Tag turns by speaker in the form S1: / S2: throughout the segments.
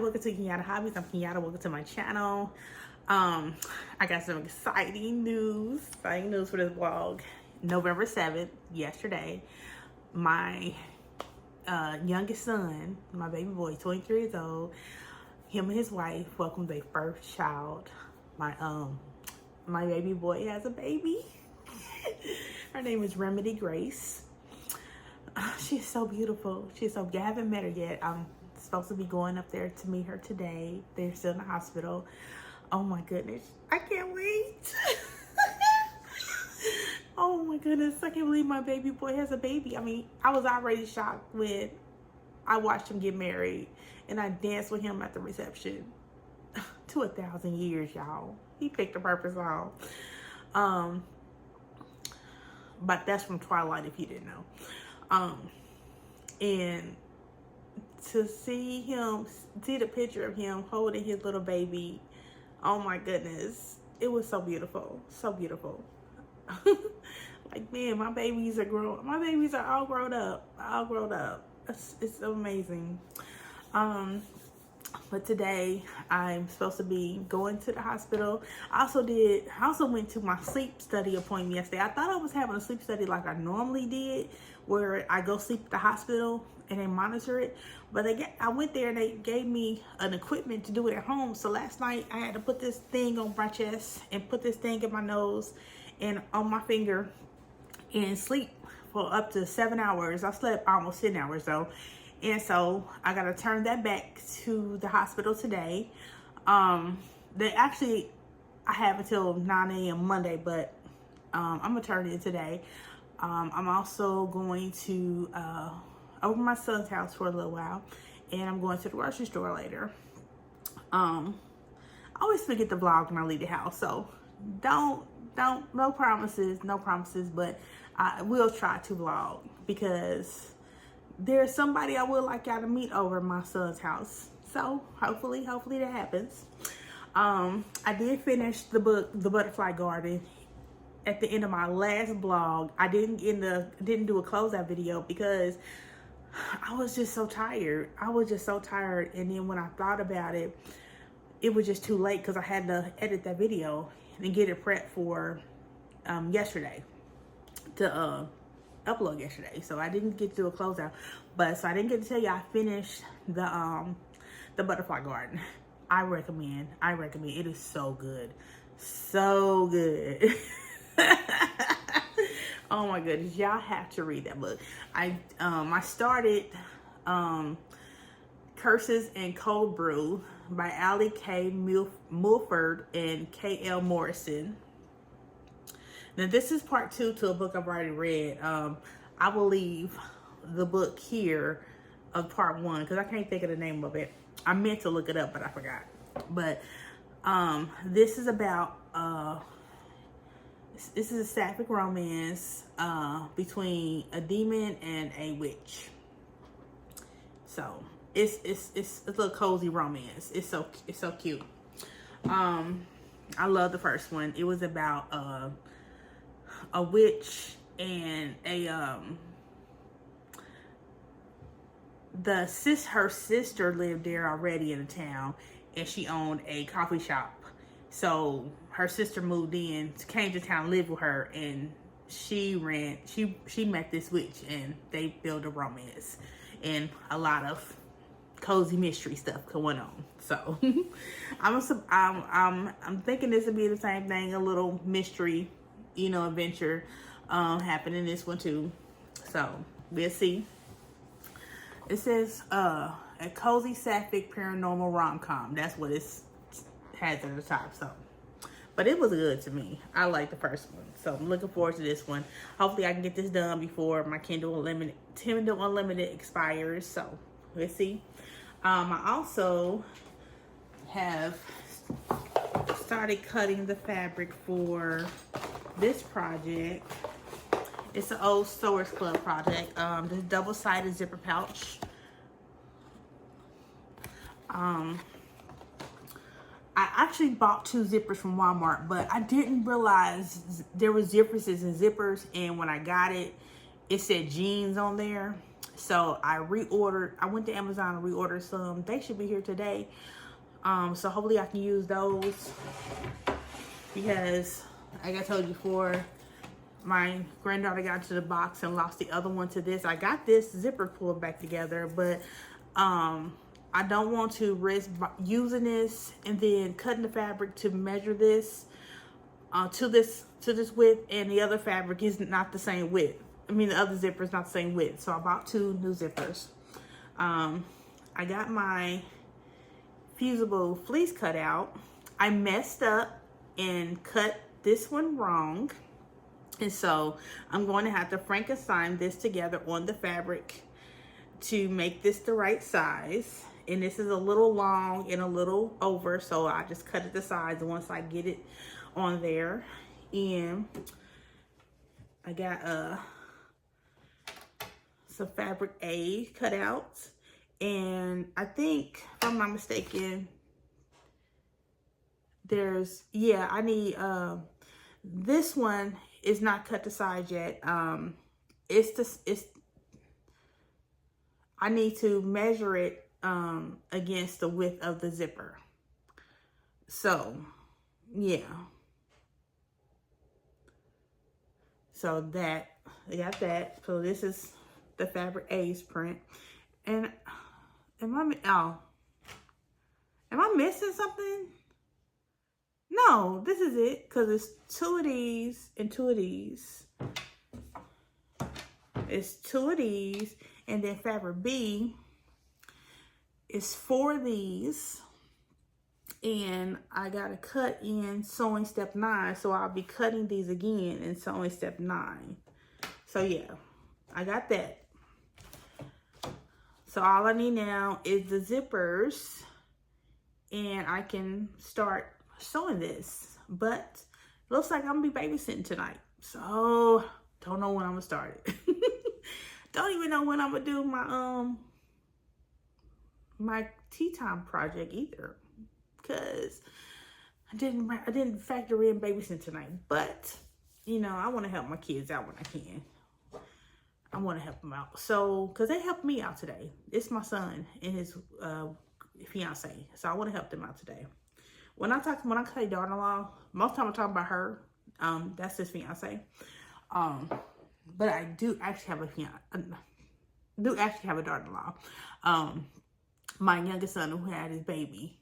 S1: welcome to Kenyatta Hobbies. I'm Kenyatta, welcome to my channel. I got some exciting news for this vlog. November 7th, yesterday, my youngest son, my baby boy, 23 years old, him and his wife welcomed their first child. My baby boy has a baby. Her name is Remedy Grace. She's so beautiful. I haven't met her yet. I'm supposed to be going up there to meet her today. They're still in the hospital. Oh my goodness. I can't wait. Oh my goodness. I can't believe my baby boy has a baby. I mean, I was already shocked when I watched him get married and I danced with him at the reception. To 1,000 years, y'all. He picked a purpose song. But that's from Twilight, if you didn't know. And to see the picture of him holding his little baby, oh my goodness, it was so beautiful, so beautiful. Like, man, my babies are all grown up. It's amazing. But today I'm supposed to be going to the hospital. I also went to my sleep study appointment yesterday. I thought I was having a sleep study like I normally did, where I go sleep at the hospital and they monitor it. But I went there and they gave me an equipment to do it at home. So last night I had to put this thing on my chest and put this thing in my nose and on my finger and sleep for up to 7 hours. I slept almost 10 hours though. And so I got to turn that back to the hospital today. I have until 9 a.m. Monday, but I'm going to turn it in today. I'm also going to over my son's house for a little while, and I'm going to the grocery store later. I always forget the vlog when I leave the house, so no promises, but I will try to vlog because there's somebody I would like y'all to meet over my son's house. So hopefully that happens. I did finish the book, The Butterfly Garden, at the end of my last vlog. I didn't do a closeout video because I was just so tired. And then when I thought about it, it was just too late because I had to edit that video and get it prepped for yesterday to upload yesterday. So I didn't get to do a closeout, so I didn't get to tell you I finished the Butterfly Garden. I recommend. It is so good. Oh my goodness, y'all have to read that book. I started Curses and Cold Brew by Allie K. Mulford and K.L. Morrison. Now this is part 2 to a book I've already read. I will leave the book here of part 1 because I can't think of the name of it. I meant to look it up, but I forgot. But this is about this is a sapphic romance between a demon and a witch. So it's a little cozy romance. It's so cute. I love the first one. It was about a witch and her sister lived there already in the town, and she owned a coffee shop. So her sister moved in, came to town, lived with her, and she met this witch, and they built a romance and a lot of cozy mystery stuff going on. So I'm thinking this would be the same thing, a little mystery, adventure happening in this one too. So we'll see. It says a cozy sapphic paranormal rom-com. That's what it has at the top. So, but it was good to me. I like the first one, so I'm looking forward to this one. Hopefully I can get this done before my Kindle Unlimited expires. So we'll see. I also have started cutting the fabric for this project. It's an old Sewers Club project. This double-sided zipper pouch. I actually bought 2 zippers from Walmart, but I didn't realize there was differences in zippers, and when I got it, it said jeans on there. So I went to Amazon and reordered some. They should be here today. So hopefully I can use those, because like I told you before, my granddaughter got to the box and lost the other one to this. I got this zipper pulled back together, but I don't want to risk using this and then cutting the fabric to measure this to this width, and the other fabric is not the same width. I mean, the other zipper is not the same width. So I bought 2 new zippers. I got my fusible fleece cut out. I messed up and cut this one wrong. And so I'm going to have to Frankenstein this together on the fabric to make this the right size. And this is a little long and a little over, so I just cut it the sides once I get it on there. And I got some fabric A cutouts, and I think, if I'm not mistaken, I need this one is not cut to size yet. I need to measure it against the width of the zipper. So yeah, so that I got that. So this is the fabric A's print. And am I missing something? No, this is it, because it's 2 of these and 2 of these. It's 2 of these, and then fabric B is 4 of these. And I gotta cut in sewing step 9, so I'll be cutting these again in sewing step 9. So yeah, I got that. So all I need now is the zippers, and I can start sewing this. But looks like I'm gonna be babysitting tonight, so don't know when I'm gonna start it. Don't even know when I'm gonna do my tea time project either, because I didn't factor in babysitting tonight. But you know, I want to help my kids out when I can. I want to help them out. So, because they helped me out today. It's my son and his fiance. So I want to help them out today. When I say daughter-in-law, most of the time I'm talking about her. That's his fiance. But I do actually have a daughter-in-law. My youngest son, who had his baby,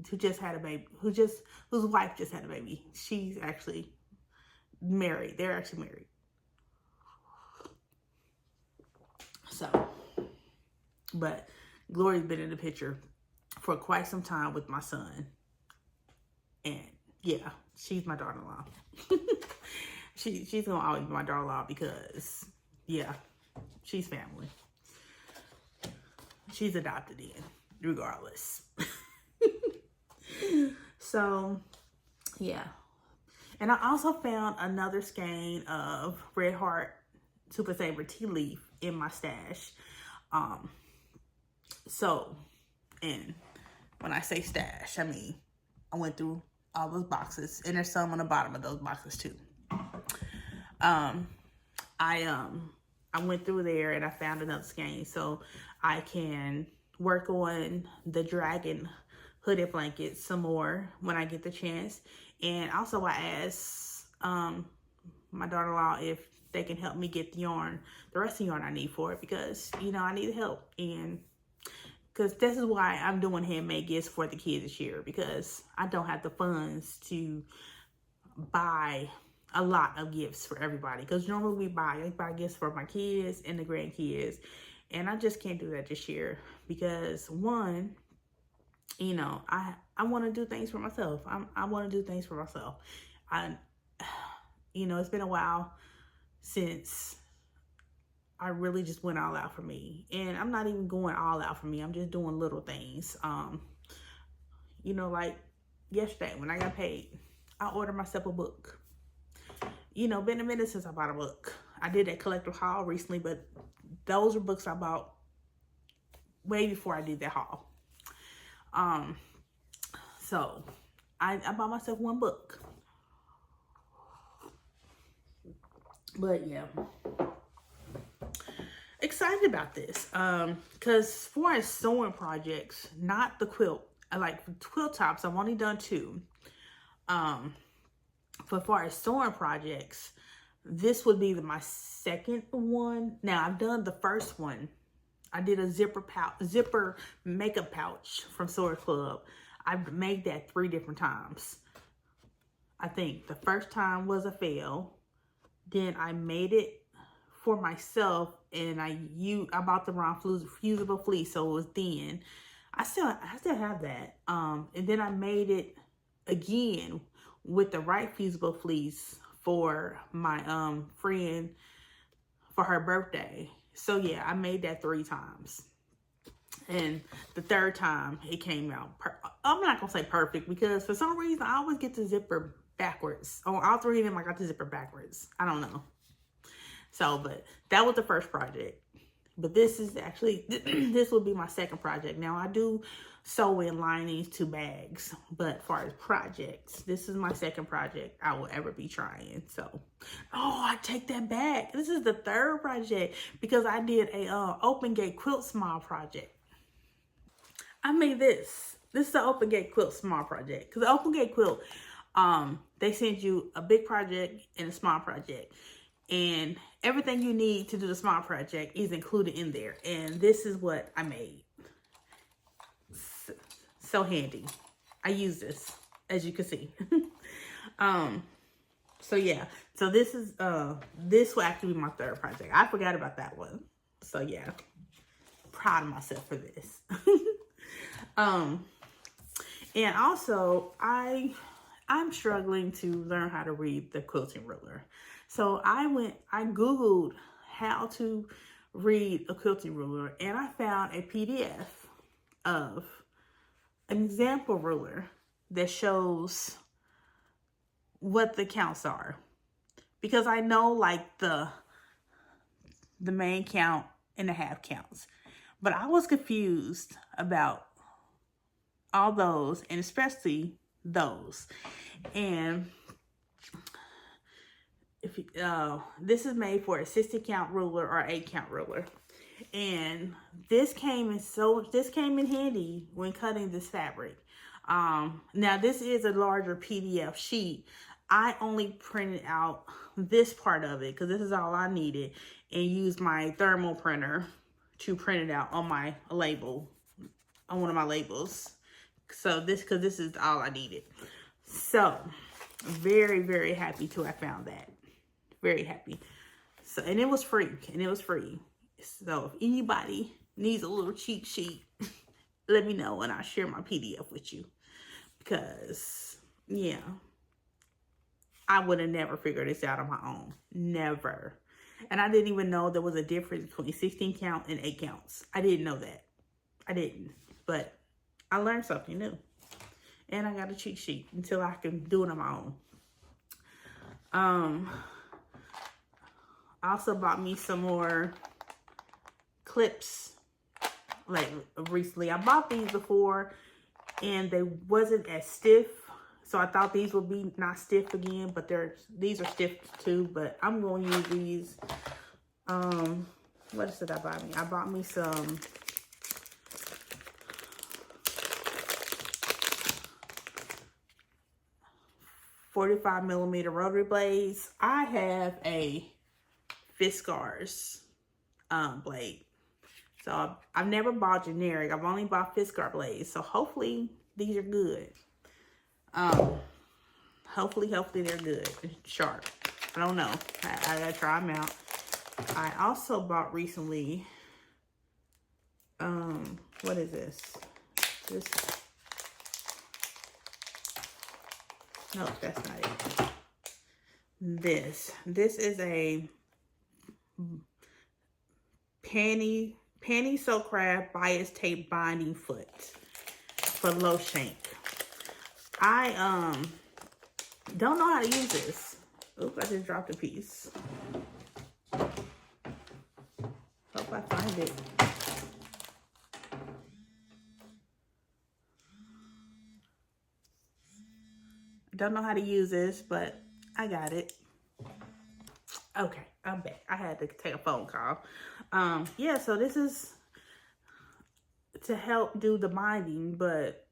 S1: whose wife just had a baby. She's actually married. They're actually married. So, but Glory's been in the picture for quite some time with my son. And yeah, she's my daughter-in-law. She's gonna always be my daughter-in-law, because yeah, she's family. She's adopted in, regardless. So yeah. And I also found another skein of Red Heart Super Saver tea leaf in my stash. So, and when I say stash, I mean I went through all those boxes, and there's some on the bottom of those boxes too. I went through there and I found another skein, so I can work on the dragon hooded blanket some more when I get the chance. And also I asked my daughter-in-law if they can help me get the rest of the yarn I need for it, because you know I need help. And because this is why I'm doing handmade gifts for the kids this year, because I don't have the funds to buy a lot of gifts for everybody. Because normally I buy gifts for my kids and the grandkids, and I just can't do that this year, because one, you know, I want to do things for myself. I want to do things for myself. You know, it's been a while since I really just went all out for me. And I'm not even going all out for me. I'm just doing little things. You know, like yesterday when I got paid, I ordered myself a book. You know, been a minute since I bought a book. I did that collective haul recently, but those were books I bought way before I did that haul. So I bought myself one book. But yeah, excited about this because for as sewing projects, not the quilt, I like quilt tops, I've only done 2. For far as sewing projects, this would be my second one. Now I've done the first one. I did a zipper makeup pouch from Sewer Club. I've made that 3 different times. I think the first time was a fail. Then I made it for myself, and I bought the wrong fusible fleece, so it was thin. I still have that. And then I made it again with the right fusible fleece for my friend for her birthday. So yeah, I made that 3 times. And the third time it came out, I'm not gonna say perfect, because for some reason I always get the zipper backwards. On all 3 of them, I got the zipper backwards. I don't know. So, but that was the first project. But this is actually, this will be my second project. Now I do sew in linings to bags, but as far as projects, this is my second project I will ever be trying. So, oh, I take that back. This is the third project because I did a open gate quilt small project. I made this. This is the open gate quilt small project, because the open gate quilt, they send you a big project and a small project. And everything you need to do the small project is included in there. And this is what I made. So handy. I use this, as you can see. So yeah. So this is this will actually be my third project. I forgot about that one. So yeah. Proud of myself for this. And also I'm struggling to learn how to read the quilting ruler. So I Googled how to read a quilting ruler, and I found a PDF of an example ruler that shows what the counts are. Because I know like the main count and the half counts. But I was confused about all those, and especially those. And if this is made for a 60 count ruler or 8 count ruler, and this came in handy when cutting this fabric. Now this is a larger PDF sheet. I only printed out this part of it because this is all I needed, and used my thermal printer to print it out on my label, on one of my labels. So because this is all I needed. So very, very happy to have found that. Very happy. So, and it was free. So if anybody needs a little cheat sheet, let me know and I'll share my PDF with you. Because yeah, I would have never figured this out on my own. Never. And I didn't even know there was a difference between 16 count and 8 counts. I didn't know that. I didn't. But I learned something new. And I got a cheat sheet until I can do it on my own. I also bought me some more clips like recently. I bought these before and they wasn't as stiff. So I thought these would be not stiff again, but these are stiff too. But I'm going to use these. What did I buy me? I bought me some 45mm rotary blades. I have a Fiskars blade. So I've never bought generic. I've only bought Fiskar blades. So hopefully these are good. Hopefully they're good. Sharp. I don't know. I gotta try them out. I also bought recently, what is this? No, that's not it. This is a panty silk craft bias tape binding foot for low shank. I don't know how to use this. Oops, I just dropped a piece. Hope I find it. Don't know how to use this, but I got it. Okay, I'm back. I had to take a phone call. Yeah, so this is to help do the binding, but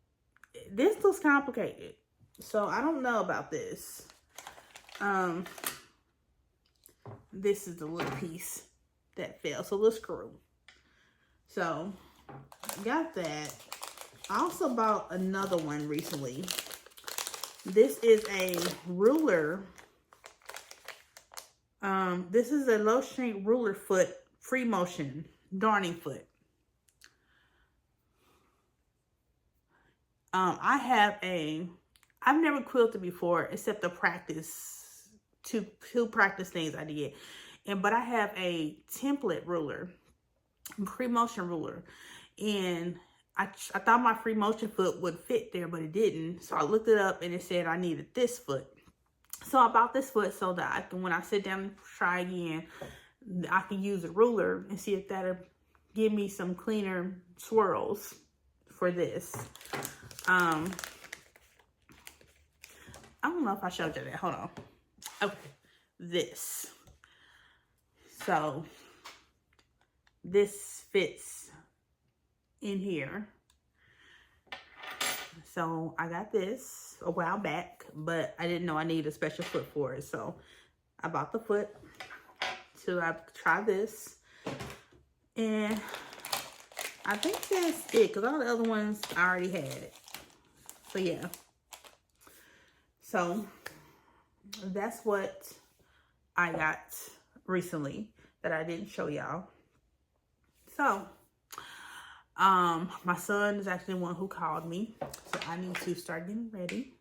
S1: this looks complicated. So I don't know about this. This is the little piece that fell. So let's screw. So got that. I also bought another one recently. This is a ruler. This is a low shrink ruler foot, free motion darning foot. I've never quilted before except to practice, two practice things I did. But I have a template ruler, free motion ruler. And I thought my free motion foot would fit there, but it didn't. So I looked it up and it said I needed this foot. So I bought this foot so that I can, when I sit down and try again, I can use a ruler and see if that'll give me some cleaner swirls for this. I don't know if I showed you that. Hold on. Okay, this. So this fits in here. So I got this a while back, but I didn't know I needed a special foot for it. So I bought the foot. So I tried this. And I think that's it, because all the other ones I already had. So yeah. So that's what I got recently that I didn't show y'all. So my son is actually the one who called me, so I need to start getting ready.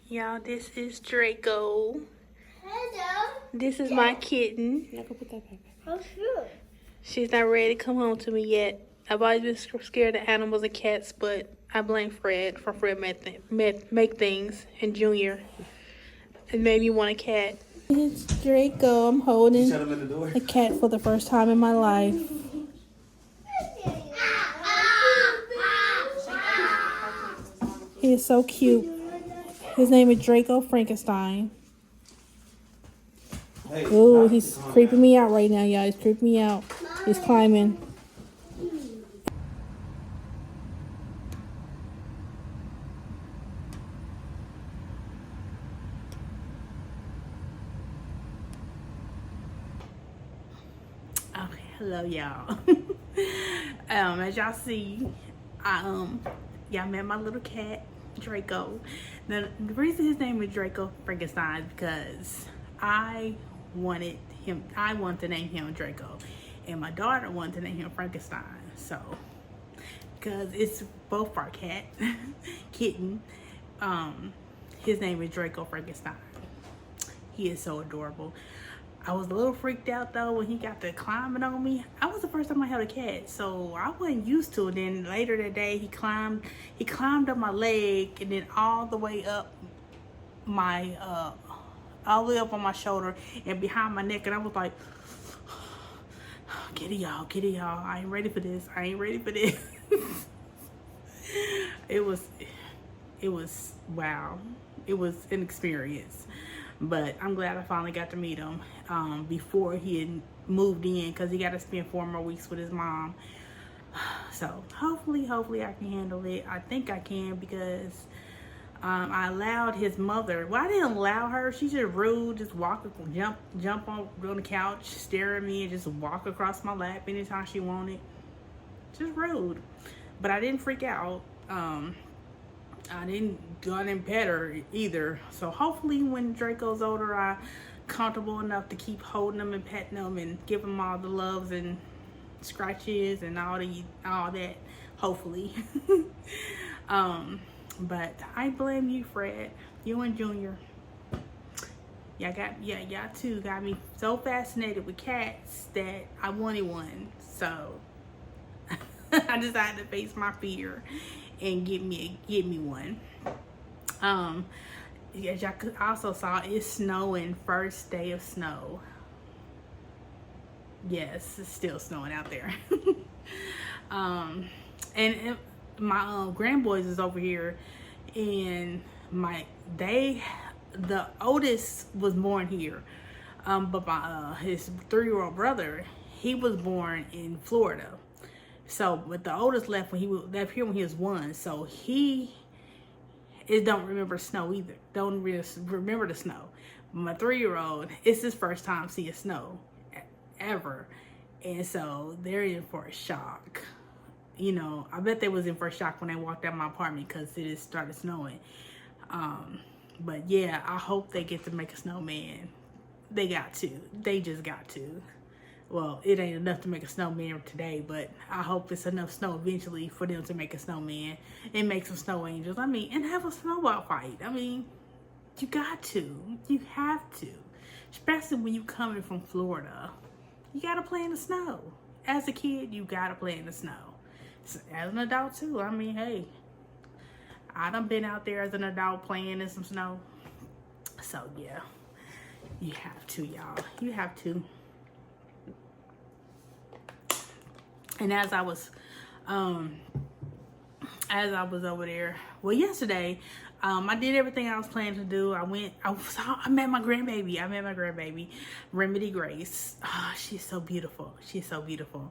S1: Y'all, this is Draco.
S2: Hello.
S1: This is my kitten.
S2: Oh, sure.
S1: She's not ready to come home to me yet. I've always been scared of animals and cats, but I blame Fred for Fred make things, and Junior. It made me want a cat. It's Draco. I'm holding a cat for the first time in my life. He is so cute. His name is Draco Frankenstein. Ooh, he's creeping me out right now, y'all. He's creeping me out. He's climbing. Okay, hello y'all. As y'all see, y'all met my little cat, Draco. Now, the reason his name is Draco Frankenstein is because I wanted to name him Draco, and my daughter wanted to name him Frankenstein. So, because it's both our kitten, his name is Draco Frankenstein. He is so adorable. I was a little freaked out though when he got to climbing on me. That was the first time I held a cat, so I wasn't used to it. Then later that day, he climbed up my leg and then all the way up my all the way up on my shoulder and behind my neck, and I was like, "Kitty y'all, I ain't ready for this. It was wow. It was an experience. But I'm glad I finally got to meet him before he had moved in, because he got to spend 4 more weeks with his mom. So hopefully I can handle it. I think I can, because I allowed his mother. Well, I didn't allow her. She's just rude. Just jump on the couch, stare at me, and just walk across my lap anytime she wanted. Just rude. But I didn't freak out. I didn't pet her either. So hopefully when Draco's older, I'm comfortable enough to keep holding him and petting him and give him all the loves and scratches and all that, hopefully. But I blame you, Fred. You and Junior. Y'all too got me so fascinated with cats that I wanted one. So I decided to face my fear and get me one. As y'all also saw, it's snowing, first day of snow. Yes, it's still snowing out there. And my grandboys is over here, and the oldest was born here, but my his 3-year-old brother, he was born in Florida. So, but the oldest left left here when he was 1. So he don't remember snow either. Don't really remember the snow. My 3-year-old, it's his first time seeing snow ever, and so they're in for a shock. You know, I bet they was in for a shock when they walked out my apartment because it just started snowing. But yeah, I hope they get to make a snowman. They got to. They just got to. Well, it ain't enough to make a snowman today, but I hope it's enough snow eventually for them to make a snowman and make some snow angels. I mean, and have a snowball fight. I mean, you got to. You have to. Especially when you coming from Florida. You got to play in the snow. As a kid, you got to play in the snow. As an adult, too. I mean, hey. I done been out there as an adult playing in some snow. So, yeah. You have to, y'all. You have to. And as I was over there, well, yesterday, I did everything I was planning to do. I met my grandbaby, Remedy Grace. Oh, she's so beautiful. She's so beautiful.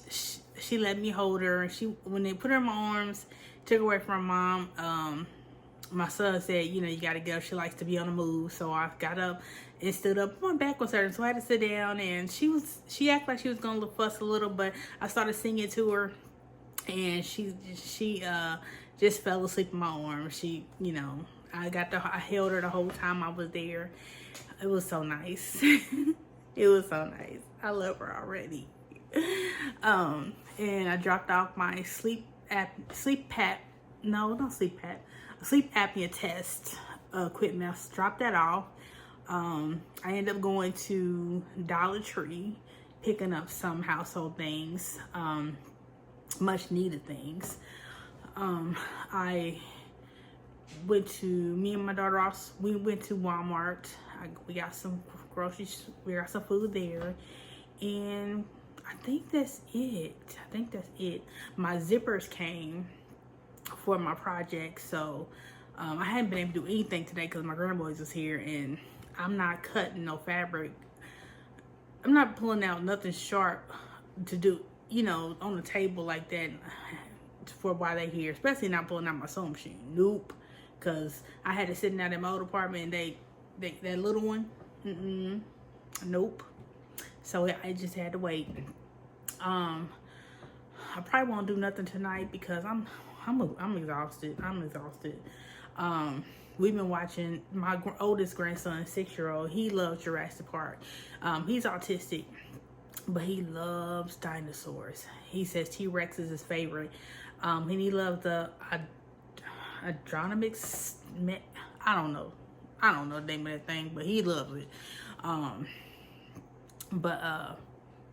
S1: She let me hold her. When they put her in my arms, took her away from my mom. My son said, you know, you gotta go. She likes to be on the move. So I got up and stood up. My back was hurting, so I had to sit down. And she acted like she was gonna fuss a little, but I started singing to her, and she just fell asleep in my arms. She, you know, I held her the whole time I was there. It was so nice. It was so nice. I love her already. And I dropped off my sleep apnea test equipment. I dropped that off. I ended up going to Dollar Tree, picking up some household things, much needed things. Me and my daughter, we went to Walmart. We got some groceries, we got some food there, and I think that's it. My zippers came for my project, so I hadn't been able to do anything today because my grandboys was here, and I'm not cutting no fabric. I'm not pulling out nothing sharp to do, you know, on the table like that for while they here, especially not pulling out my sewing machine. Nope, because I had to sit out in my old apartment, and that little one, nope. So I just had to wait. I probably won't do nothing tonight because I'm exhausted. We've been watching my oldest grandson, 6-year-old. He loves Jurassic Park. He's autistic, but he loves dinosaurs. He says T-Rex is his favorite. And he loves the Adronomics. I don't know the name of that thing, but he loves it.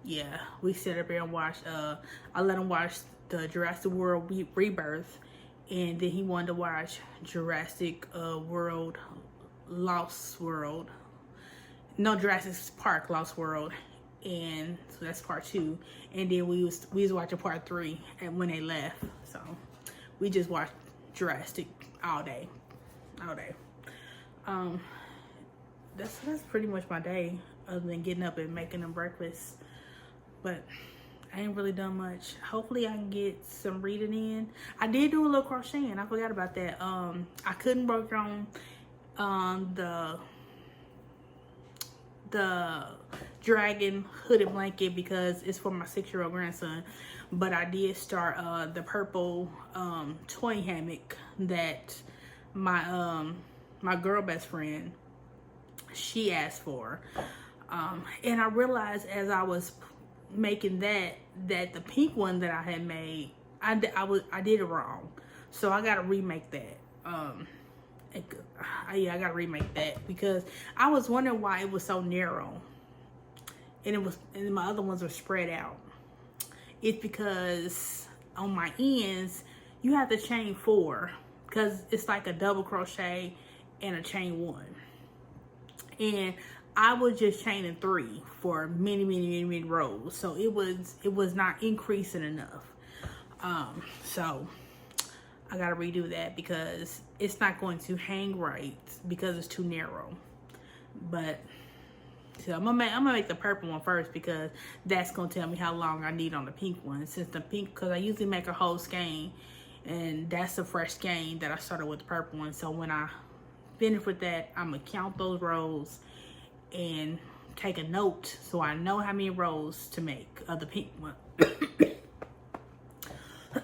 S1: Yeah, we sit up here and watch. I let him watch the Jurassic World Rebirth, and then he wanted to watch Jurassic World Lost World. No, Jurassic Park Lost World, and so that's part 2. And then we was watching part 3, and when they left, so we just watched Jurassic all day. That's pretty much my day, other than getting up and making them breakfast. But I ain't really done much. Hopefully I can get some reading in. I did do a little crocheting. I forgot about that. I couldn't work on the dragon hooded blanket because it's for my 6-year-old grandson. But I did start the purple toy hammock that my girl best friend, she asked for. And I realized as I was making that the pink one that I had made, I did it wrong, so I gotta remake that. I gotta remake that because I was wondering why it was so narrow, and my other ones were spread out. It's because on my ends you have to chain 4 because it's like a double crochet and a chain 1, and I was just chaining 3 for many rows, so it was not increasing enough. So I gotta redo that because it's not going to hang right because it's too narrow. But so I'm gonna make the purple one first because that's gonna tell me how long I need on the pink one. Since the pink, because I usually make a whole skein, and that's a fresh skein that I started with the purple one. So when I finish with that, I'm gonna count those rows and take a note so I know how many rows to make of the pink one.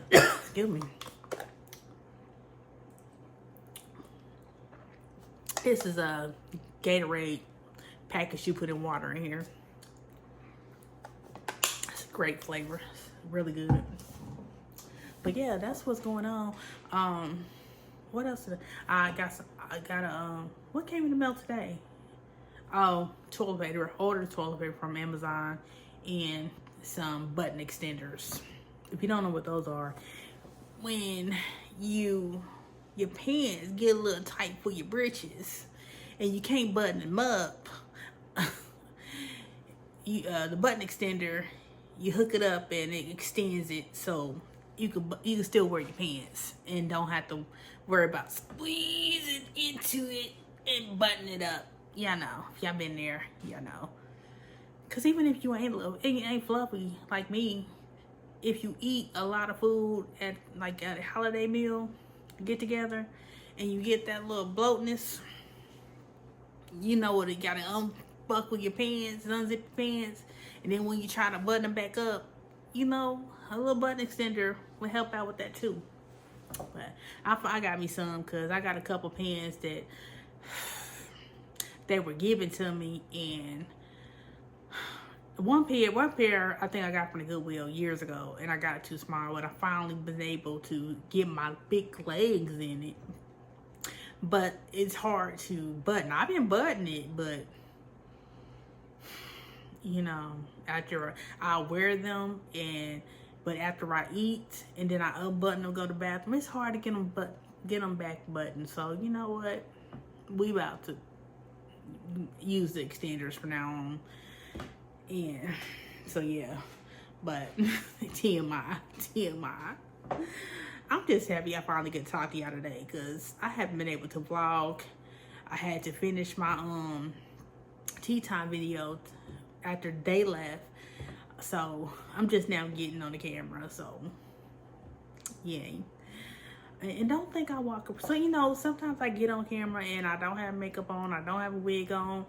S1: Excuse me. This is a Gatorade package you put in water in here. It's a great flavor. It's really good. But yeah, that's what's going on. What else? I got a what came in the mail today? Oh, toilet paper. Ordered toilet paper from Amazon and some button extenders. If you don't know what those are, when your pants get a little tight for your britches and you can't button them up, the button extender, you hook it up and it extends it so you can still wear your pants and don't have to worry about squeezing into it and button it up. Y'all know, if y'all been there, y'all know. Cause even if you ain't fluffy like me, if you eat a lot of food at like a holiday meal, get together, and you get that little bloatness, you know what, you gotta unbuckle your pants, unzip your pants, and then when you try to button them back up, you know, a little button extender will help out with that too. But I got me some because I got a couple pants that they were given to me, and one pair I think I got from the Goodwill years ago, and I got it too small, but I finally been able to get my big legs in it. But it's hard to button. I've been buttoning it, but you know, after I'll wear them, but after I eat and then I unbutton them, go to the bathroom, it's hard to get them back buttoned. So you know what, we about to use the extenders from now on. And so yeah, but TMI. I'm just happy I finally get to talk to y'all today because I haven't been able to vlog. I had to finish my tea time video after they left, so I'm just now getting on the camera. So yeah, and don't think I walk up. So you know, sometimes I get on camera and I don't have makeup on, I don't have a wig on.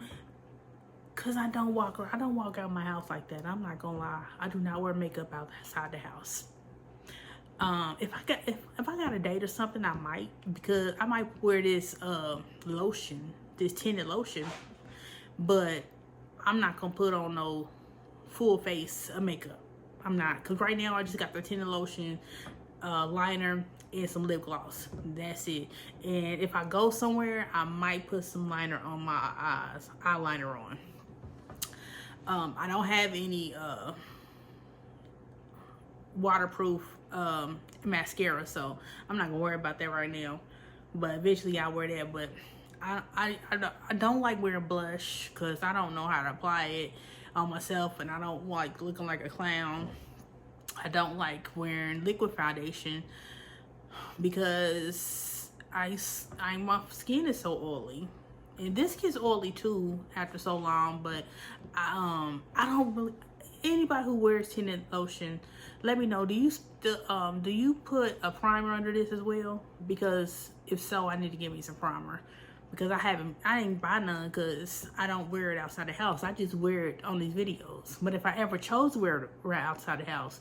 S1: Cause I don't walk out my house like that. I'm not gonna lie. I do not wear makeup outside the house. If I got a date or something, I might, because I might wear this lotion, this tinted lotion, but I'm not gonna put on no full face of makeup. I'm not, cause right now I just got the tinted lotion, liner, and some lip gloss. That's it. And if I go somewhere, I might put some liner on my eyes, eyeliner on. I don't have any waterproof mascara, so I'm not gonna worry about that right now. But eventually I'll wear that. But I don't like wearing blush because I don't know how to apply it on myself, and I don't like looking like a clown. I don't like wearing liquid foundation because my skin is so oily. And this gets oily too after so long, but I don't really. Anybody who wears tinted lotion, let me know. Do you put a primer under this as well? Because if so, I need to get me some primer because I ain't buy none because I don't wear it outside the house. I just wear it on these videos. But if I ever chose to wear it right outside the house,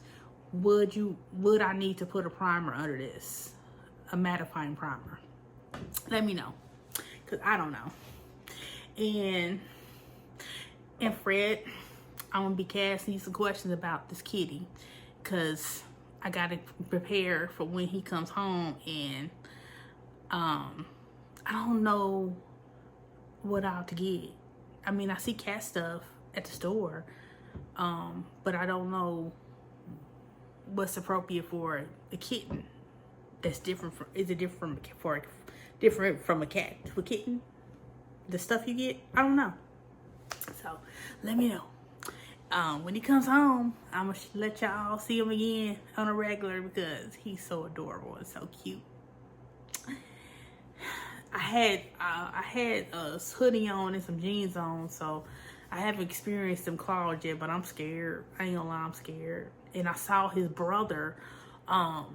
S1: would I need to put a primer under this, a mattifying primer? Let me know, because I don't know. And Fred, I'm gonna be asking you some questions about this kitty, because I gotta prepare for when he comes home, and I don't know what I ought to get. I mean, I see cat stuff at the store, but I don't know what's appropriate for a kitten. That's different from, is it different from a cat to a kitten? The stuff you get, I don't know. So let me know. When he comes home, I'm gonna let y'all see him again on a regular because he's so adorable and so cute. had a hoodie on and some jeans on, so I haven't experienced them claws yet, but I'm scared. I ain't gonna lie, I'm scared. And I saw his brother biting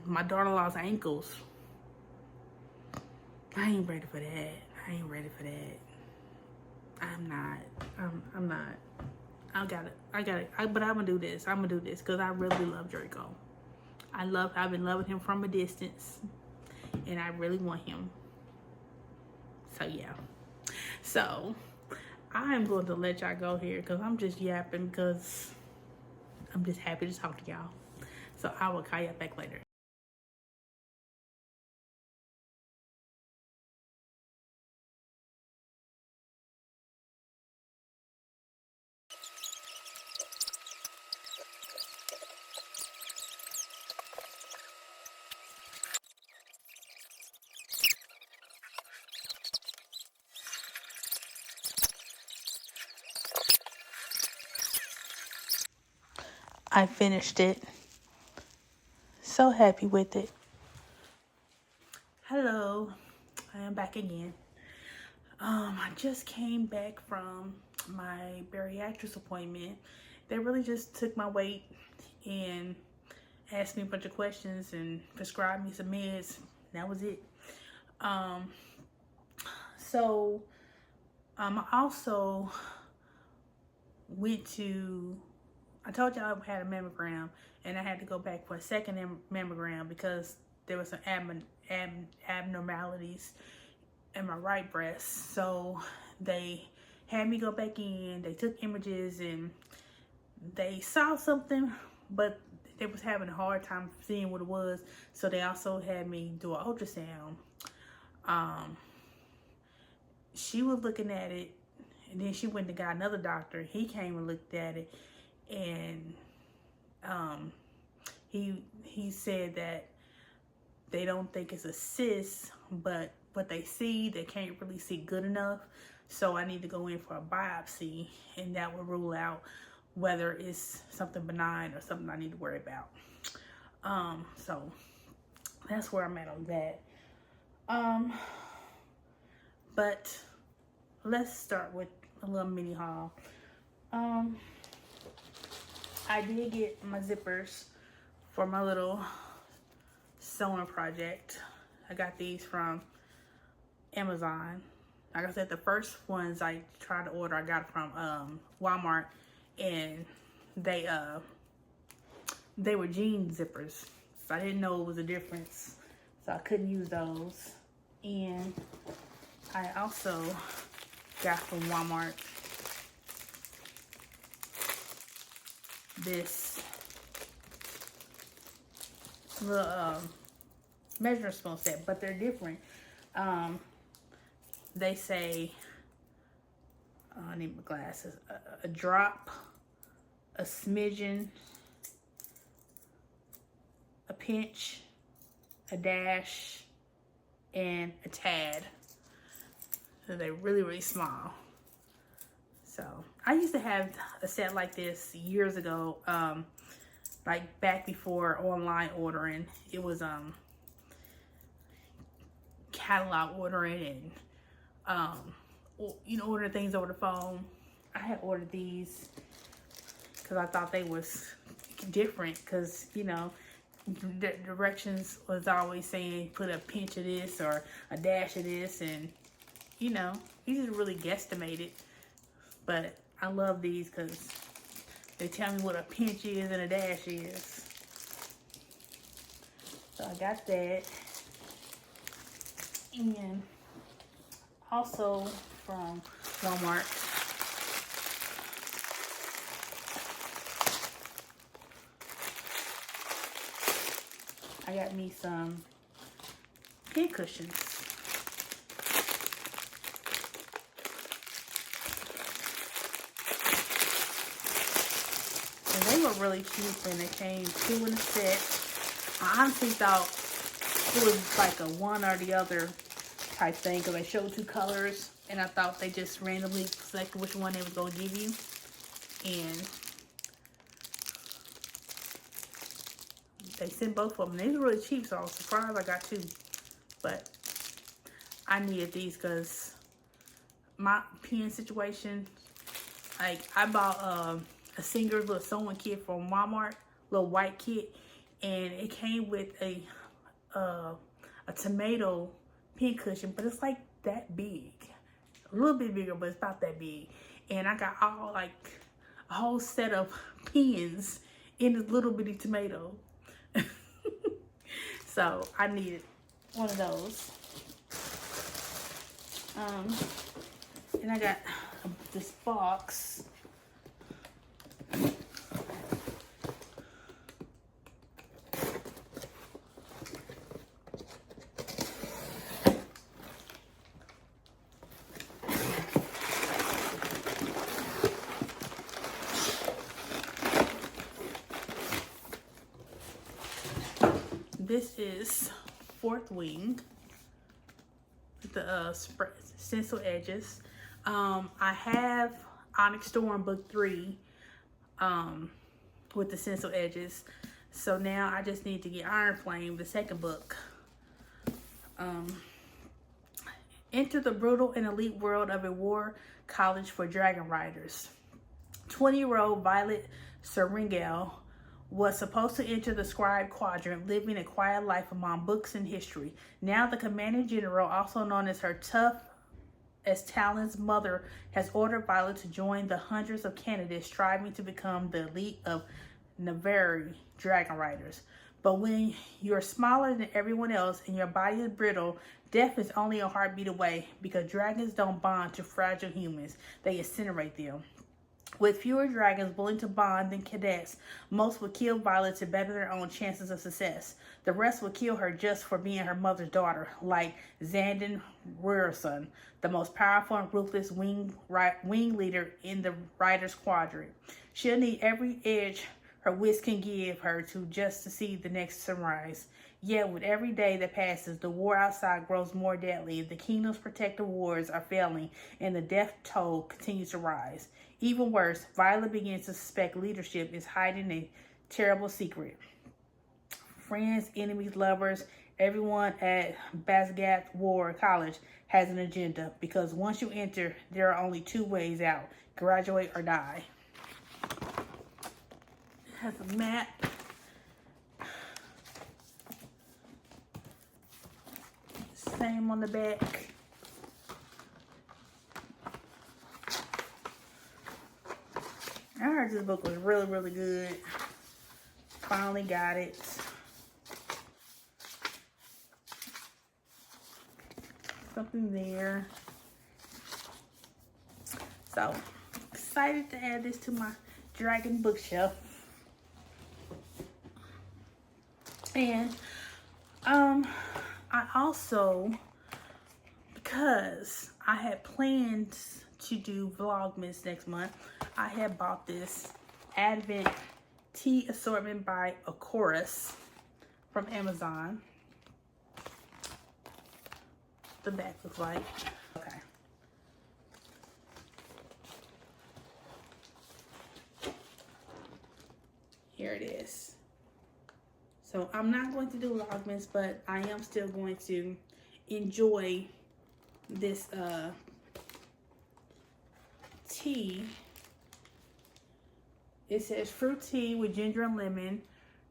S1: my daughter-in-law's ankles. I ain't ready for that. I ain't ready for that. I'm not. I'm not. But I'm gonna do this. I'm gonna do this because I really love Draco. I've been loving him from a distance, and I really want him. So yeah. So I'm going to let y'all go here because I'm just yapping because I'm just happy to talk to y'all. So I will call y'all back later. I finished it. So happy with it. Hello, I am back again. I just came back from my bariatrics appointment. They really just took my weight and asked me a bunch of questions and prescribed me some meds. That was it. I also went to, I told y'all I had a mammogram, and I had to go back for a second mammogram because there were some abnormalities in my right breast. So they had me go back in, they took images, and they saw something, but they was having a hard time seeing what it was. So they also had me do an ultrasound. She was looking at it, and then she went and got another doctor. He came and looked at it, and he said that they don't think it's a cyst, but what they see, they can't really see good enough. So I need to go in for a biopsy, and that will rule out whether it's something benign or something I need to worry about. So that's where I'm at on that. But let's start with a little mini haul. I did get my zippers for my little sewing project. I got these from Amazon. Like I said, the first ones I tried to order, I got from Walmart, and they were jean zippers, so I didn't know it was a difference, so I couldn't use those. And I also got from Walmart this little measuring spoon set, but they're different. They say, I need my glasses, a drop, a smidgen, a pinch, a dash, and a tad. So they're really, really small. So I used to have a set like this years ago, like back before online ordering. It was catalog ordering and ordering things over the phone. I had ordered these because I thought they was different, because the directions was always saying put a pinch of this or a dash of this, and you just really guesstimated. But I love these because they tell me what a pinch is and a dash is. So I got that. And also from Walmart, I got me some pin cushions. And they were really cheap, and they came 2 in a set. I honestly thought it was like a one or the other type thing, because they showed 2 colors, and I thought they just randomly selected which one they was going to give you. And they sent both of them. They were really cheap, so I was surprised I got 2. But I needed these because my pen situation, like I bought a Singer little sewing kit from Walmart, little white kit, and it came with a tomato pen cushion, but it's like that big, a little bit bigger, but it's about that big. And I got all like a whole set of pens in this little bitty tomato. So I needed one of those. And I got this box. This is Fourth Wing with the stencil edges. I have Onyx Storm book 3 with the stencil edges. So now I just need to get Iron Flame, the second book. Enter the brutal and elite world of a war college for dragon riders. 20-year-old Violet Seringale was supposed to enter the scribe quadrant, living a quiet life among books and history. Now the commanding general, also known as her tough as Talon's mother, has ordered Violet to join the hundreds of candidates striving to become the elite of Navari dragon riders. But when you're smaller than everyone else and your body is brittle, death is only a heartbeat away, because dragons don't bond to fragile humans. They incinerate them. With fewer dragons willing to bond than cadets, most would kill Violet to better their own chances of success. The rest would kill her just for being her mother's daughter, like Xandon Rurison, the most powerful and ruthless wing leader in the Riders Quadrant. She'll need every edge her wits can give her to see the next sunrise. Yet with every day that passes, the war outside grows more deadly. The kingdom's protective wards are failing, and the death toll continues to rise. Even worse, Violet begins to suspect leadership is hiding a terrible secret. Friends, enemies, lovers, everyone at Basgat War College has an agenda, because once you enter, there are only two ways out: graduate or die. It has a map. Same on the back. I heard this book was really, really good. Finally got it. Something there. So, excited to add this to my dragon bookshelf. And, I also, because I had planned to do Vlogmas next month, I had bought this Advent tea assortment by Chorus from Amazon. The back looks like. Okay. Here it is. So I'm not going to do Vlogmas, but I am still going to enjoy this tea. It says fruit tea with ginger and lemon,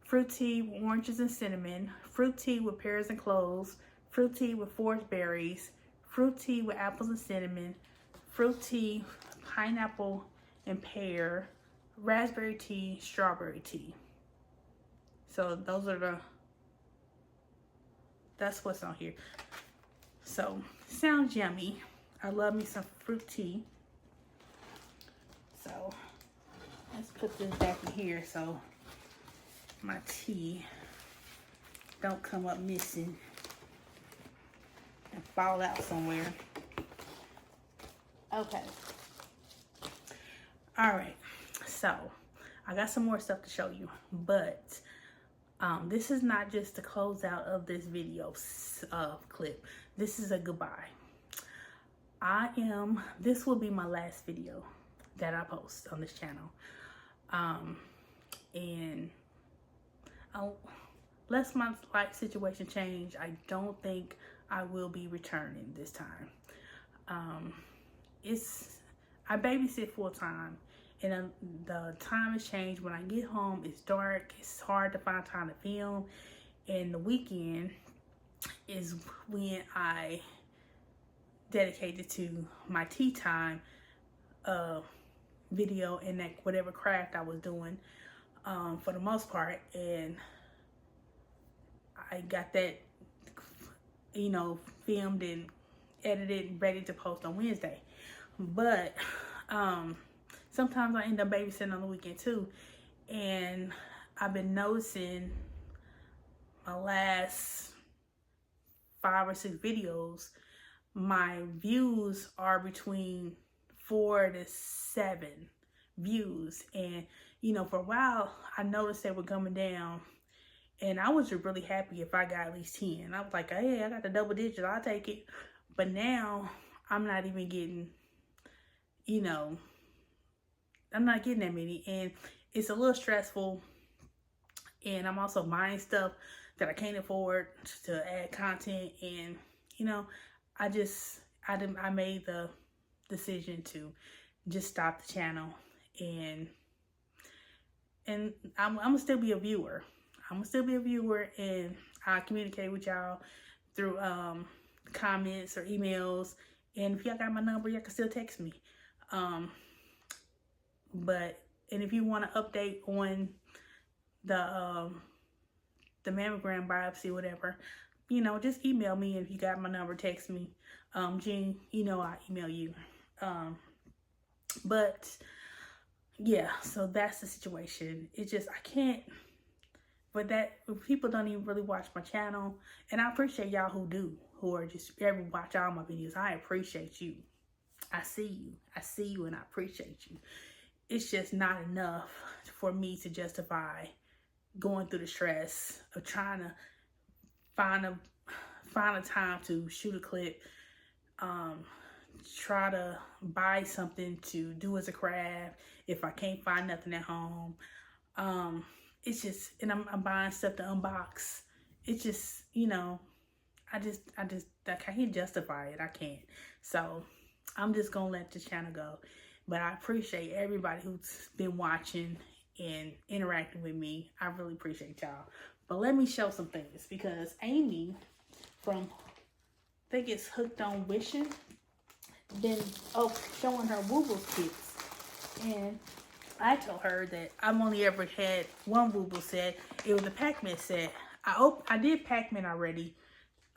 S1: fruit tea with oranges and cinnamon, fruit tea with pears and cloves, fruit tea with forest berries, fruit tea with apples and cinnamon, fruit tea, pineapple and pear, raspberry tea, strawberry tea. So those are that's what's on here. So sounds yummy. I love me some fruit tea. So let's put this back in here so my tea don't come up missing and fall out somewhere. Okay. All right. So I got some more stuff to show you, but this is not just the close out of this video clip. This is a goodbye. This will be my last video that I post on this channel. And unless my life situation change, I don't think I will be returning this time. I babysit full time, and the time has changed. When I get home, it's dark. It's hard to find time to film, and the weekend is when I dedicated to my tea time video and that whatever craft I was doing for the most part, and I got that filmed and edited and ready to post on Wednesday. But sometimes I end up babysitting on the weekend too, and I've been noticing my last 5 or 6 videos, my views are between 4 to 7 views. And for a while I noticed they were coming down, and I was just really happy if I got at least 10. I was like, hey, I got the double digits, I'll take it. But now I'm not even getting, I'm not getting that many, and it's a little stressful. And I'm also buying stuff that I can't afford to add content, and I made the decision to just stop the channel, and I'm gonna still be a viewer. And I communicate with y'all through comments or emails. And if y'all got my number, y'all can still text me. And if you want to update on the mammogram biopsy, whatever, just email me. If you got my number, text me. Jean, I email you. But yeah, so that's the situation. It's just, I can't, but people don't even really watch my channel. And I appreciate y'all who do, who are just ever watch all my videos. I appreciate you. I see you and I appreciate you. It's just not enough for me to justify going through the stress of trying to find a time to shoot a clip, try to buy something to do as a craft if I can't find nothing at home. It's just, and I'm buying stuff to unbox. It's just, I can't justify it. I can't. So I'm just gonna let this channel go. But I appreciate everybody who's been watching and interacting with me. I really appreciate y'all. But let me show some things, because Amy from, I think it's Hooked on Wishing, been showing her Woobles kits. And I told her that I've only ever had one Wooble set. It was a Pac-Man set. I did Pac-Man already.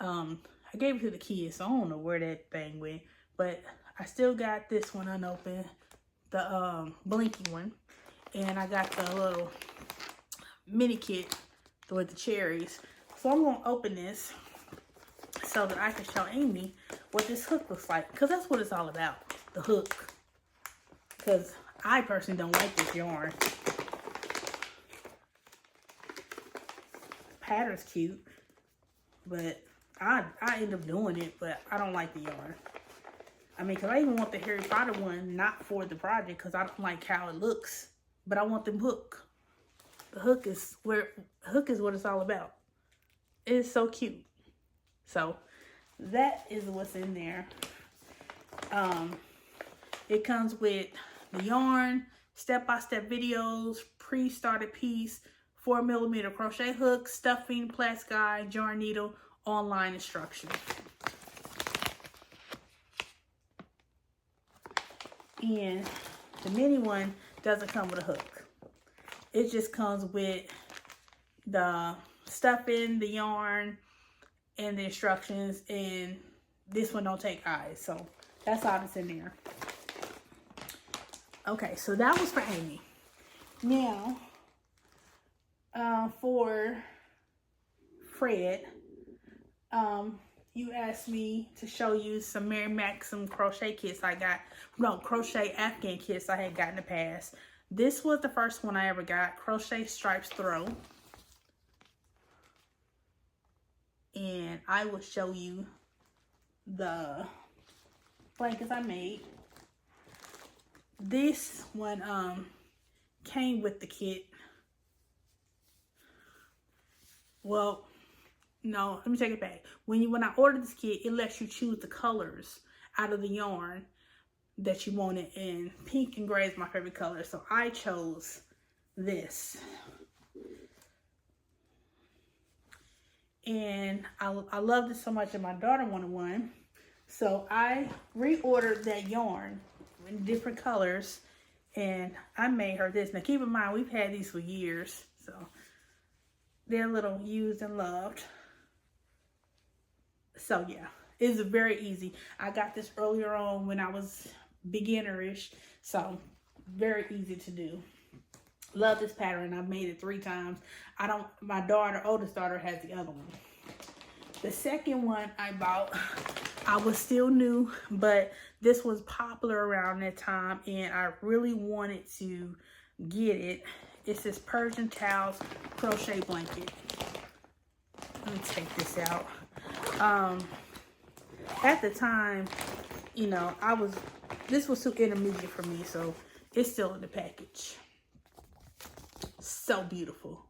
S1: I gave it to the kids, so I don't know where that thing went. But I still got this one unopened, the blinky one. And I got the little mini kit with the cherries. So I'm going to open this so that I can show Amy what this hook looks like. Because that's what it's all about, the hook. Because I personally don't like this yarn. Pattern's cute, but I end up doing it, but I don't like the yarn. I mean, because I even want the Harry Potter one, not for the project, because I don't like how it looks. But I want the hook. The hook is what it's all about. It is so cute. So that is what's in there. It comes with the yarn, step-by-step videos, pre-started piece, 4mm crochet hook, stuffing, plastic guide, yarn needle, online instructions. And the mini one doesn't come with a hook. It just comes with the stuffing, the yarn, and the instructions. And this one don't take eyes, so that's all that's in there. Okay, so that was for Amy. Now, for Fred, you asked me to show you some Mary Maxim crochet kits I got. No, crochet Afghan kits I had got in the past. This was the first one I ever got, Crochet Stripes Throw. And I will show you the blankets I made. This one came with the kit. Well, no, let me take it back. When I ordered this kit, it lets you choose the colors out of the yarn that you wanted, and pink and gray is my favorite color, so I chose this. And I loved it so much, and my daughter wanted one, so I reordered that yarn in different colors, and I made her this. Now keep in mind, we've had these for years, so they're a little used and loved. So yeah, it's very easy. I got this earlier on when I was beginnerish, so very easy to do. Love this pattern. I've made it 3 times. My oldest daughter has the other one. The second one I bought, I was still new, but this was popular around that time, and I really wanted to get it. It's this Persian Towels crochet blanket. Let me take this out. At the time, you know, this was too intermediate for me, so it's still in the package. So beautiful.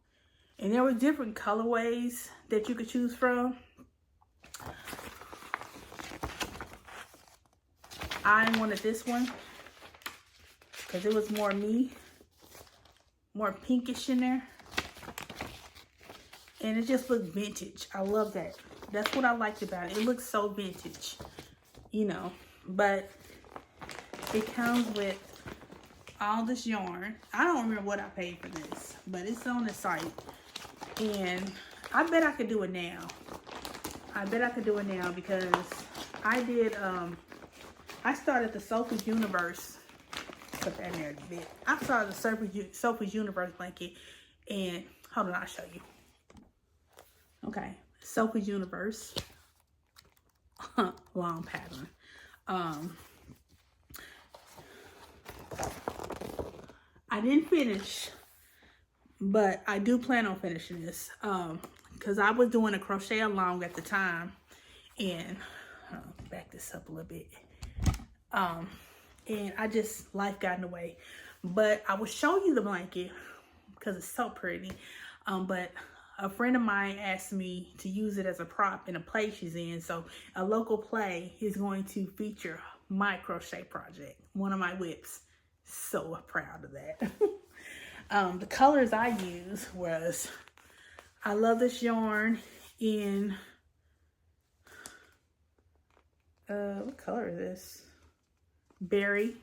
S1: And there were different colorways that you could choose from. I wanted this one because it was more me, more pinkish in there. And it just looked vintage. I love that. That's what I liked about it. It looks so vintage, you know, but it comes with all this yarn. I don't remember what I paid for this, but it's on the site, and I bet I could do it now. I bet I could do it now because I did, I started the Sophie's Universe. Put that in there a bit. I started the Sophie's Universe blanket, and hold on, I'll show you. Okay, Sophie's Universe. Long pattern. I didn't finish, but I do plan on finishing this because I was doing a crochet along at the time, and back this up a little bit, and life got in the way. But I will show you the blanket because it's so pretty, but a friend of mine asked me to use it as a prop in a play she's in, so a local play is going to feature my crochet project, one of my whips. So proud of that. The colors I used was, I love this yarn in, what color is this? Berry.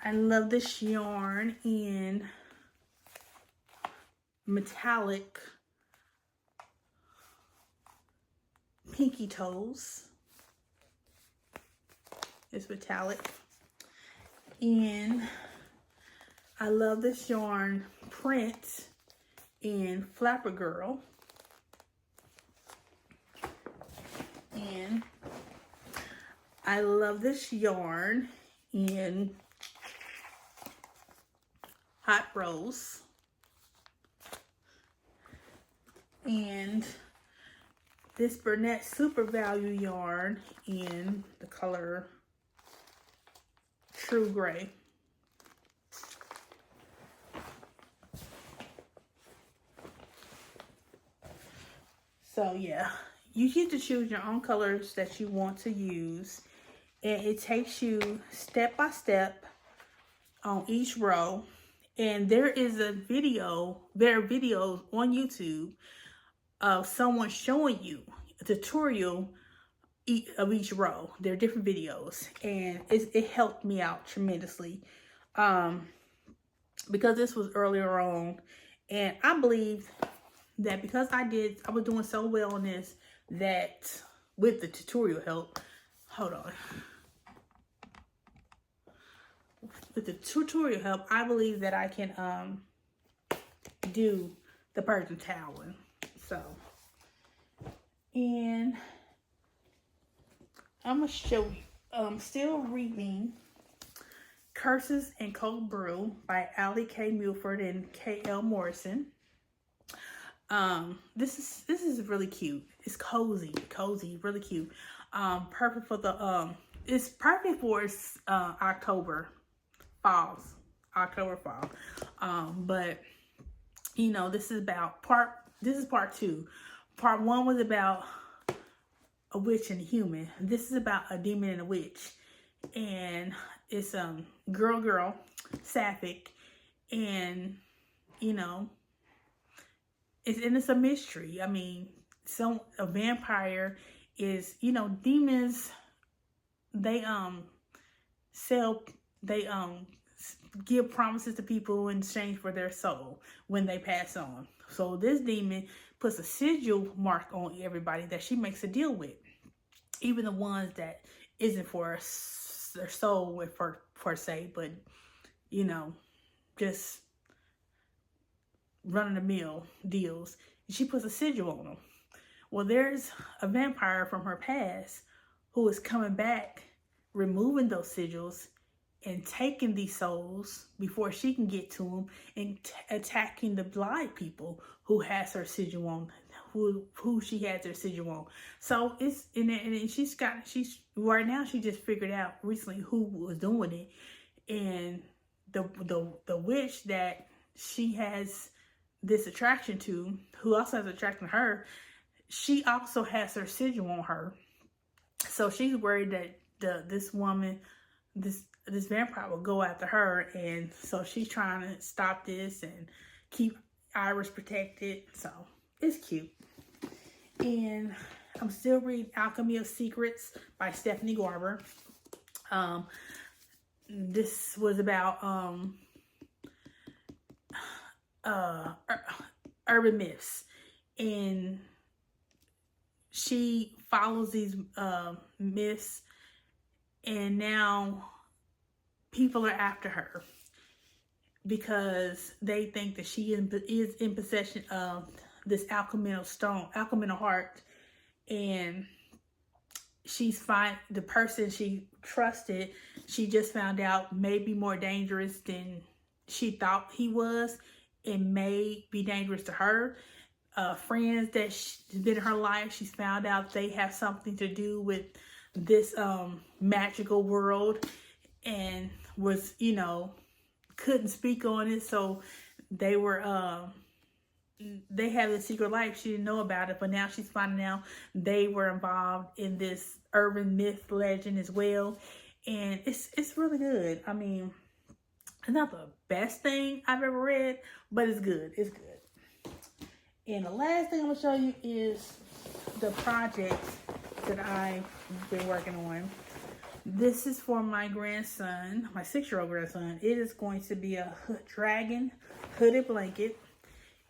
S1: I love this yarn in metallic pinky toes. It's metallic. And I love this yarn print in Flapper Girl. And I love this yarn in Hot Rose. And this Burnett Super Value yarn in the color True Gray. So yeah, you get to choose your own colors that you want to use, and it takes you step by step on each row. And there are videos on YouTube of someone showing you a tutorial of each row. There are different videos, and it helped me out tremendously because this was earlier on, and I believe that because I was doing so well on this, that with the tutorial help, hold on, with the tutorial help, I believe that I can do the Persian towel one. So, and I'm gonna show you, Still Reading Curses and Cold Brew by Allie K. Mulford and K.L. Morrison. This is really cute. It's cozy, really cute. Perfect for the it's perfect for October fall. But you know, this is part 2. Part 1 was about a witch and a human. This is about a demon and a witch. And it's girl, sapphic, and you know, it's a mystery. I mean, a vampire is, you know, demons, they give promises to people in exchange for their soul when they pass on. So this demon puts a sigil mark on everybody that she makes a deal with, even the ones that isn't for their soul per se, but you know, just run-of-the-mill deals. She puts a sigil on them. Well, there's a vampire from her past who is coming back, removing those sigils and taking these souls before she can get to them, and attacking the blind people who has her sigil on, who she has her sigil on. So it's and she's right now, she just figured out recently who was doing it, and the witch that she has this attraction to, who also has attraction to her, she also has her sigil on her. So she's worried that this woman, this vampire will go after her, and so she's trying to stop this and keep Iris protected. So it's cute. And I'm still reading Alchemy of Secrets by Stephanie Garber. This was about urban myths, and she follows these myths, and now people are after her because they think that she is in possession of this alchemical heart, and the person she trusted, she just found out may be more dangerous than she thought he was, and may be dangerous to her. Friends that she's been in her life, she's found out they have something to do with this magical world, and was, you know, couldn't speak on it, so they have a secret life. She didn't know about it, but now she's finding out they were involved in this urban myth legend as well. And it's really good. I mean, it's not the best thing I've ever read, but it's good. It's good. And the last thing I'm gonna show you is the project that I've been working on. This is for my grandson, my 6-year-old grandson. It is going to be a dragon hooded blanket.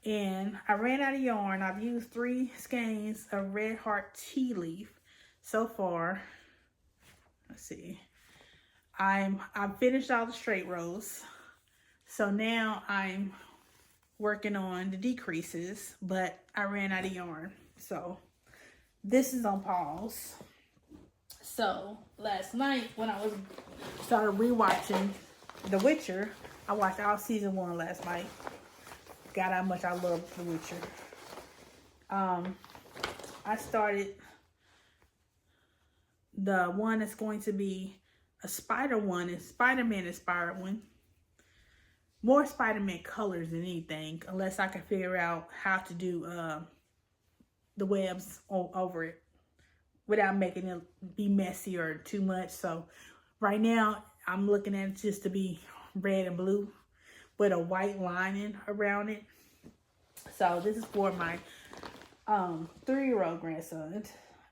S1: And I ran out of yarn. I've used 3 skeins of Red Heart tea leaf so far. Let's see. I've finished all the straight rows. So now I'm working on the decreases, but I ran out of yarn. So this is on pause. So last night when I started rewatching The Witcher, I watched all season 1 last night. God, how much I love The Witcher. I started the one that's going to be a spider one, and Spider-Man inspired one. More Spider-Man colors than anything, unless I can figure out how to do the webs over it without making it be messy or too much. So right now I'm looking at it just to be red and blue with a white lining around it. So this is for my 3-year-old grandson.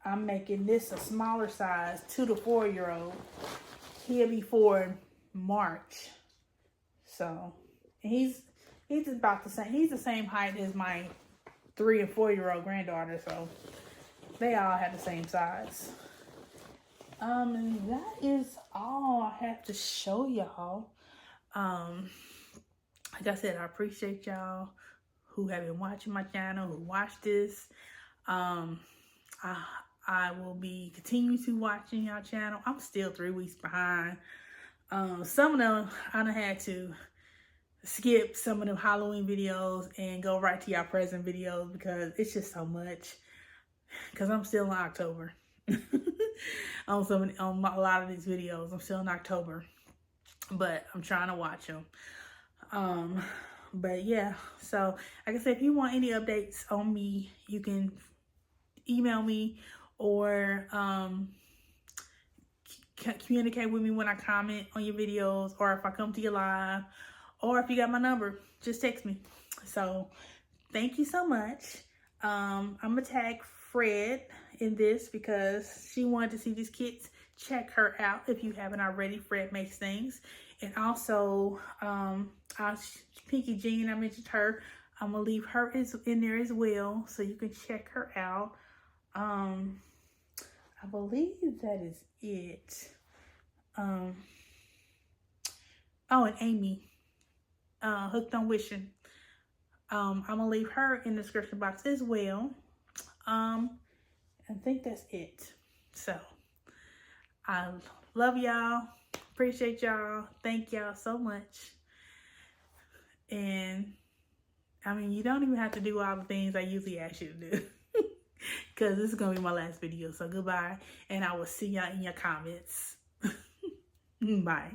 S1: I'm making this a smaller size, 2 to 4-year-old. He'll be 4 in March. So he's about the same. He's the same height as my 3 and 4-year-old granddaughter. So they all have the same size. And that is all I have to show y'all. Like I said, I appreciate y'all who have been watching my channel, who watched this. I will be continuing to watching y'all channel. I'm still 3 weeks behind. Some of them I done had to skip some of them Halloween videos and go right to y'all present videos because it's just so much. Because I'm still in October. on a lot of these videos, I'm still in October. But I'm trying to watch them. But yeah, so like I said, if you want any updates on me, you can email me or communicate with me when I comment on your videos, or if I come to your live, or if you got my number, just text me. So thank you so much. I'm gonna tag Fred in this because she wanted to see these kits. Check her out if you haven't already. Fred Makes Things. And also Pinky Jean, I mentioned her. I'm gonna leave her in there as well, so you can check her out. I believe that is it. Oh, and Amy, Hooked on Wishing. I'm gonna leave her in the description box as well. I think that's it. So I love y'all. Appreciate y'all. Thank y'all so much. And I mean, you don't even have to do all the things I usually ask you to do. Because this is going to be my last video. So goodbye. And I will see y'all in your comments. Bye.